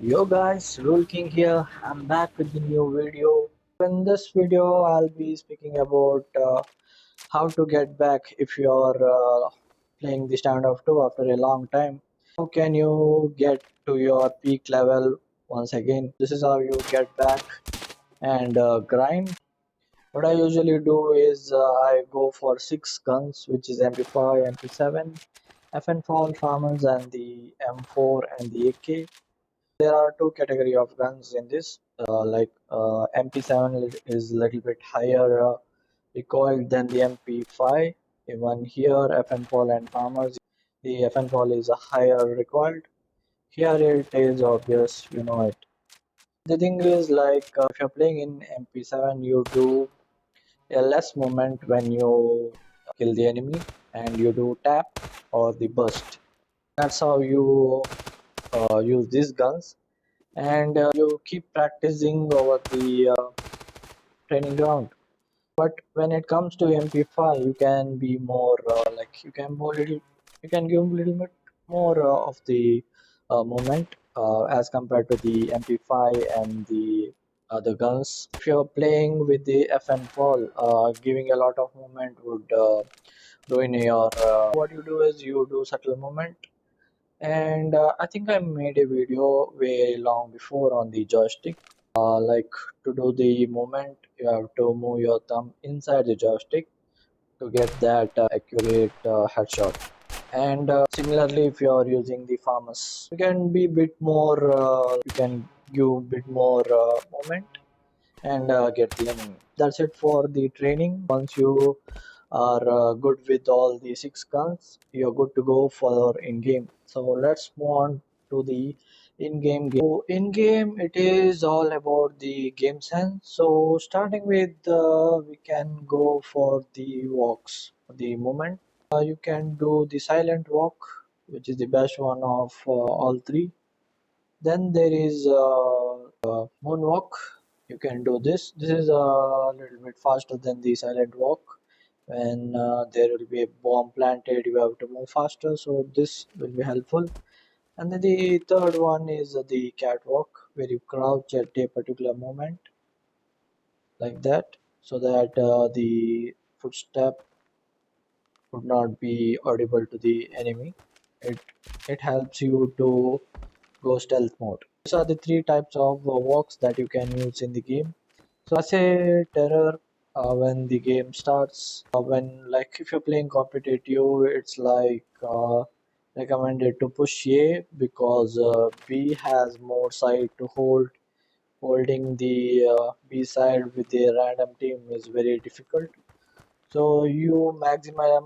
Yo guys, Rule King here. I'm back with the new video. In this video, I'll be speaking about how to get back if you're playing the Standoff 2 after a long time. How can you get to your peak level once again? This is how you get back and grind. What I usually do is I go for 6 guns, which is MP5, MP7, FN Fall Farmers, and the M4 and the AK. There are two category of guns in this. MP7 is a little bit higher recoil than the MP5. Even here, FN Fall and Farmers, the FN Fall is a higher recoil. Here it is obvious, you know it. The thing is if you're playing in MP7, you do a less movement when you kill the enemy, and you do tap or the burst. That's how you use these guns, and you keep practicing over the training ground. But when it comes to MP5, you can be more you can give a little bit more of the movement as compared to the MP5 and the other guns. If you're playing with the FN Fall, giving a lot of movement would ruin your. What you do is you do subtle movement, and I think I made a video way long before on the joystick. Like to do the movement, you have to move your thumb inside the joystick to get that accurate headshot. And similarly, if you are using the farmers, you can be bit more. You can give bit more movement and get the enemy. That's it for the training. Once you are good with all the 6 guns, you're good to go for in-game. So let's move on to the in-game game. So in-game, it is all about the game sense. So starting with, we can go for the walks, the movement. You can do the silent walk, which is the best one of all three. Then there is moonwalk. You can do this. This is a little bit faster than the silent walk. When there will be a bomb planted, you have to move faster. So this will be helpful. And then the third one is the catwalk, where you crouch at a particular moment like that, so that the footstep would not be audible to the enemy. It it helps you to go stealth mode. These are the three types of walks that you can use in the game. So as a terror, when the game starts, when like if you're playing competitive, it's recommended to push A because B has more side to hold. Holding the B side with a random team is very difficult. So you maximum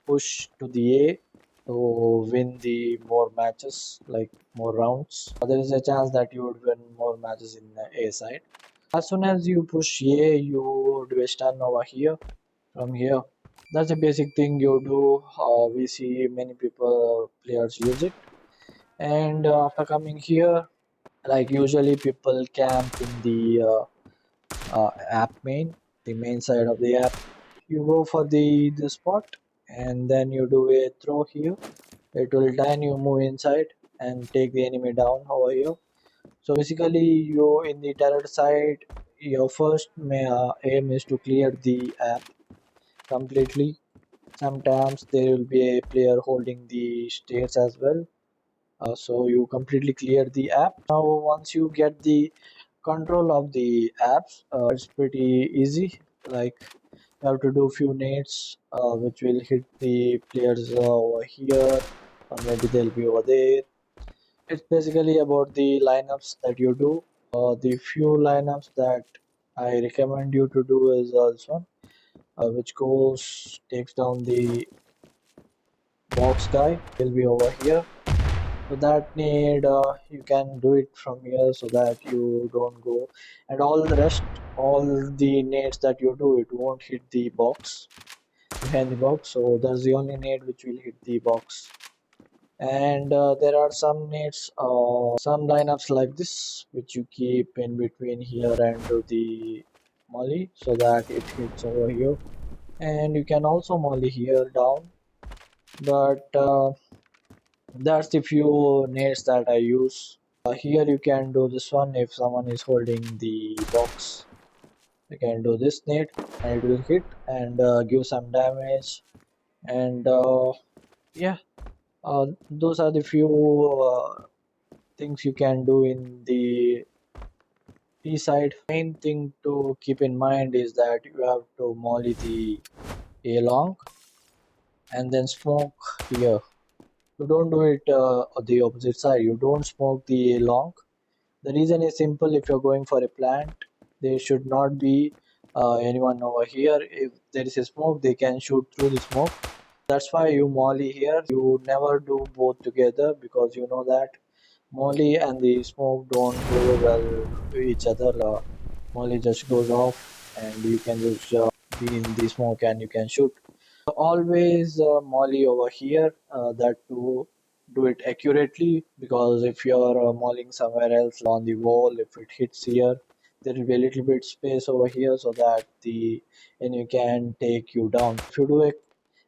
push to the A to win the more matches, like more rounds. There is a chance that you would win more matches in the A side. As soon as you push A, you do a stun over here from here. That's a basic thing you do. We see many people players use it. And after coming here, like usually people camp in the app the main side of the app. You go for the spot, and then you do a throw here. It will die and you move inside and take the enemy down over here. So basically, you in the turret side, your first aim is to clear the app completely. Sometimes there will be a player holding the stairs as well. So you completely clear the app. Now once you get the control of the apps, it's pretty easy. Like you have to do few nades which will hit the players over here, or maybe they'll be over there. It's basically about the lineups that you do. The few lineups that I recommend you to do is also which goes takes down the box guy. He'll be over here. So that need you can do it from here so that you don't go, and all the rest, all the nades that you do, it won't hit the box behind the box. So that's the only nade which will hit the box. And there are some nades, some lineups like this which you keep in between here and do the molly so that it hits over here. And you can also molly here down, but that's the few nades that I use. Here you can do this one if someone is holding the box. You can do this nade and it will hit and give some damage. And yeah, those are the few things you can do in the T side. Main thing to keep in mind is that you have to molly the A long and then smoke here. You don't do it on the opposite side. You don't smoke the A long. The reason is simple. If you're going for a plant, there should not be anyone over here. If there is a smoke, they can shoot through the smoke. That's why you molly here. You never do both together because you know that molly and the smoke don't go well with each other. Molly just goes off and you can just be in the smoke and you can shoot. Always molly over here, that to do it accurately, because if you're mollying somewhere else on the wall, if it hits here, there will be a little bit space over here so that the enemy can take you down. If you do a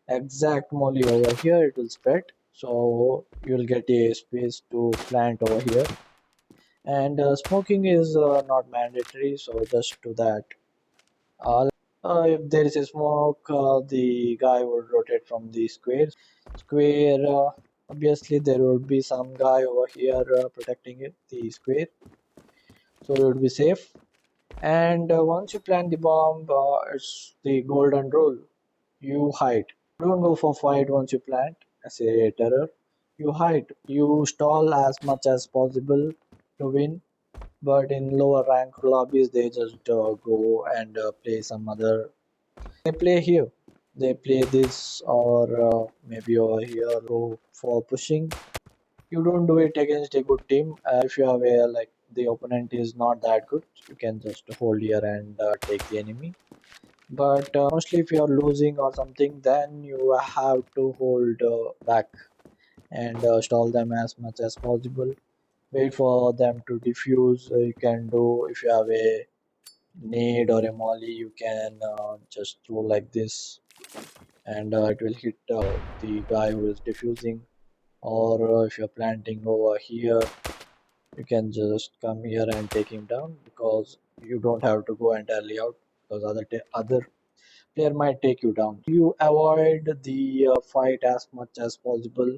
exact molly over here, it will spread, so you'll get a space to plant over here. And smoking is not mandatory, so just do that. If there is a smoke, the guy would rotate from the square. Square, obviously there would be some guy over here protecting it, the square, so it would be safe. And once you plant the bomb, it's the golden rule. You hide. Don't go for fight once you plant as a terror. You hide. You stall as much as possible to win. But in lower rank lobbies, they just go and play some other. They play here. They play this or maybe over here go for pushing. You don't do it against a good team. If you are aware, like the opponent is not that good, you can just hold here and take the enemy. But mostly if you are losing or something, then you have to hold back and stall them as much as possible. Wait for them to defuse. You can do, if you have a nade or a molly, you can just throw like this and it will hit the guy who is defusing. Or if you're planting over here, you can just come here and take him down, because you don't have to go entirely out, because other player might take you down. You avoid the fight as much as possible,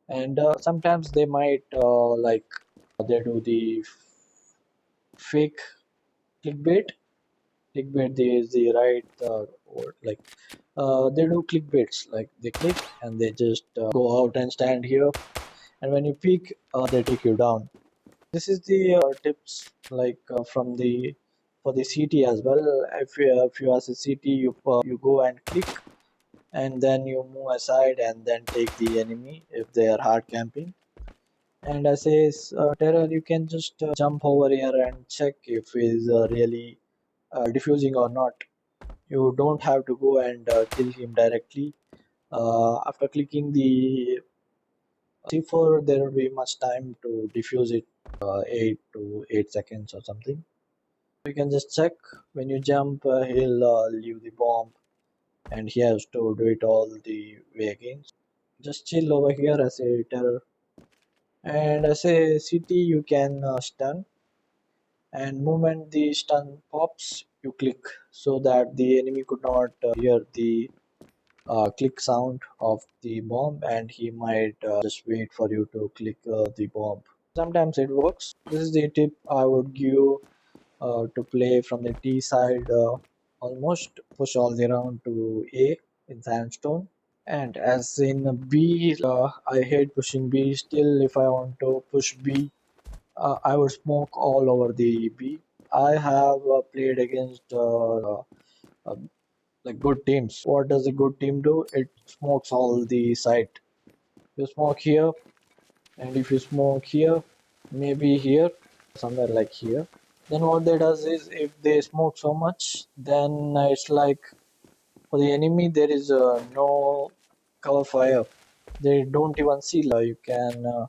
and sometimes they might they do the fake clickbait. Clickbait is the right word. Like they do clickbaits, like they click and they just go out and stand here, and when you peek, they take you down. This is the tips, like from the for the CT as well. If you as a CT, you go and click, and then you move aside and then take the enemy if they are hard camping. And as a terror, you can just jump over here and check if he is really diffusing or not. You don't have to go and kill him directly. After clicking the C4, there will be much time to defuse it, 8 to 8 seconds or something. You can just check when you jump, he'll leave the bomb and he has to do it all the way again. Just chill over here as a terror. And as a CT, you can stun, and moment the stun pops, you click so that the enemy could not hear the click sound of the bomb, and he might just wait for you to click the bomb. Sometimes it works. This is the tip I would give to play from the T side. Almost push all the round to A in Sandstone. And as in B, I hate pushing B. Still, if I want to push B, I would smoke all over the B. I have played against uh, like good teams. What does a good team do? It smokes all the site. You smoke here, and if you smoke here, maybe here, somewhere like here. Then what they does is, if they smoke so much, then it's like for the enemy there is no cover fire. They don't even see. You can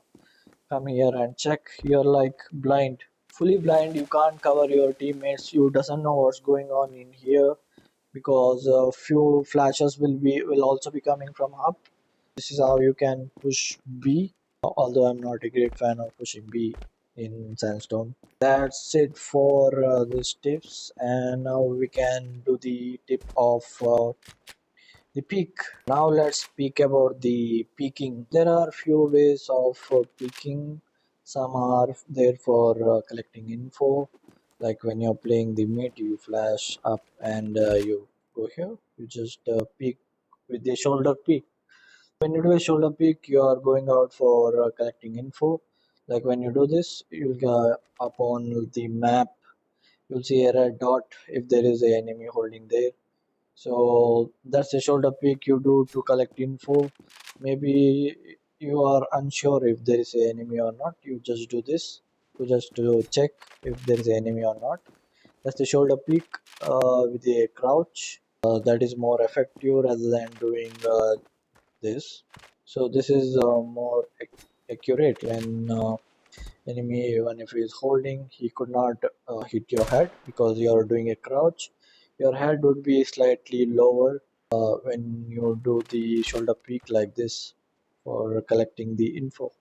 come here and check. You're like blind, fully blind. You can't cover your teammates. You doesn't know what's going on in here, because a few flashes will also be coming from up. This is how you can push B. Although I'm not a great fan of pushing B. in Sandstone. That's it for these tips, and now we can do the tip of the peak. Now let's speak about the peaking. There are few ways of peaking. Some are there for collecting info, like when you're playing the mid, you flash up and you go here. You just peek with the shoulder peek. When you do a shoulder peek, you are going out for collecting info. Like when you do this, you'll go up on the map. You'll see a red dot if there is an enemy holding there. So that's a shoulder peek you do to collect info. Maybe you are unsure if there is an enemy or not. You just do this to just to check if there is an enemy or not. That's the shoulder peek with a crouch. That is more effective rather than doing this. So this is more accurate when enemy, even if he is holding, he could not hit your head because you are doing a crouch. Your head would be slightly lower when you do the shoulder peak like this for collecting the info.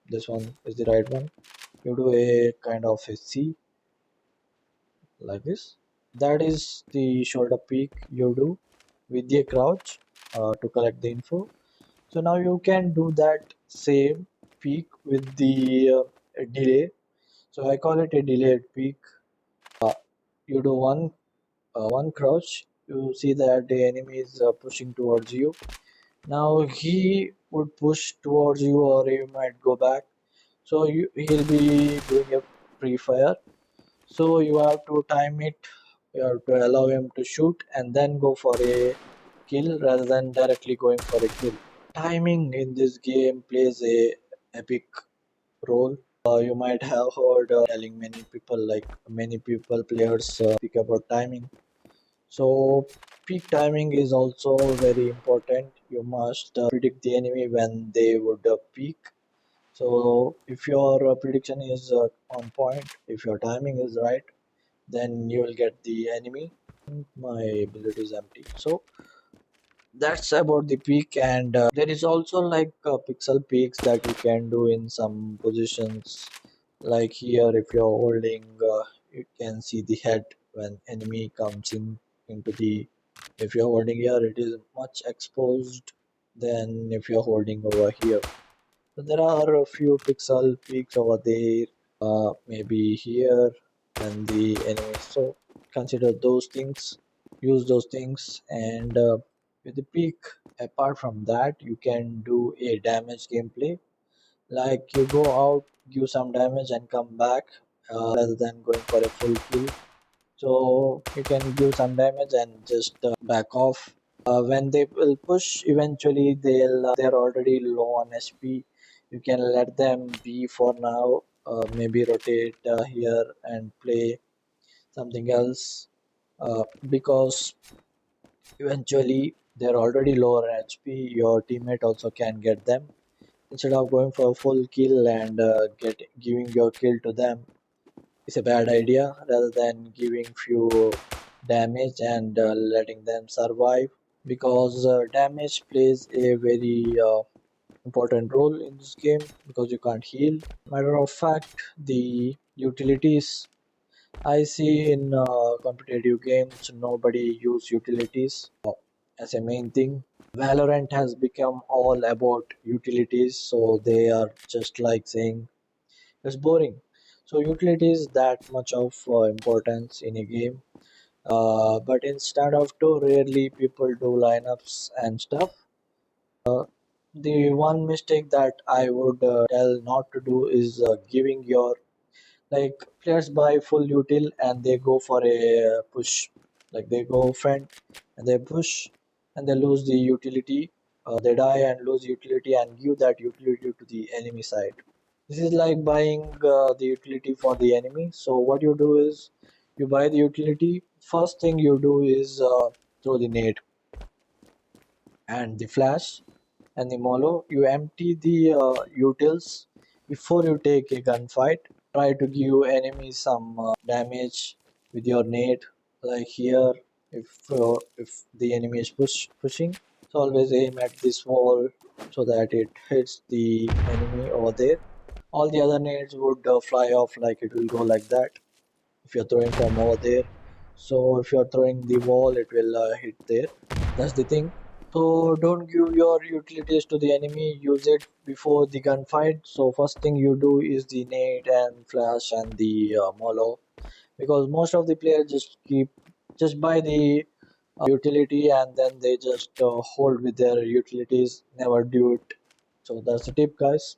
This one is the right one. You do a kind of a C like this. That is the shoulder peak you do with the crouch to collect the info. So now you can do that same peak with the delay. So I call it a delayed peak. You do one crouch. You see that the enemy is pushing towards you. Now he would push towards you, or he might go back. So he'll be doing a pre-fire. So you have to time it. You have to allow him to shoot and then go for a kill rather than directly going for a kill. Timing in this game plays a epic role. You might have heard telling many people, like many people players speak about timing. So peak timing is also very important. You must predict the enemy when they would peak. So if your prediction is on point, if your timing is right, then you will get the enemy. My bullet is empty. So that's about the peak, and there is also like pixel peaks that you can do in some positions, like here if you're holding you can see the head when enemy comes in into the, if you're holding here it is much exposed than if you're holding over here. So there are a few pixel peaks over there, maybe here when the enemy, so consider those things, use those things, and with the peak, apart from that you can do a damage gameplay, like you go out, give some damage and come back, rather than going for a full kill. So you can give some damage and just back off. When they will push, eventually they're already low on HP. You can let them be for now. Maybe rotate here and play something else, because eventually they're already lower HP. Your teammate also can get them instead of going for a full kill and get giving your kill to them. Is a bad idea rather than giving few damage and letting them survive, because damage plays a very important role in this game because you can't heal. Matter of fact, the utilities I see in competitive games, nobody use utilities as a main thing. Valorant has become all about utilities, so they are just like saying it's boring. So utility is that much of importance in a game. But in Standoff2, rarely people do lineups and stuff. The one mistake that I would tell not to do is giving your, like players buy full util and they go for a push, like they go front and they push and they lose the utility. They die and lose utility and give that utility to the enemy side. This is like buying the utility for the enemy. So what you do is you buy the utility. First thing you do is throw the nade and the flash and the molo. You empty the utils before you take a gunfight. Try to give enemies some damage with your nade. Like here, if the enemy is pushing, so always aim at this wall so that it hits the enemy over there. all the other nades would fly off, like it will go like that if you're throwing from over there. So if you're throwing the wall, it will hit there. That's the thing. So don't give your utilities to the enemy, use it before the gunfight. So first thing you do is the nade and flash and the molo, because most of the players just buy the utility and then they just hold with their utilities, never do it. So that's the tip, guys.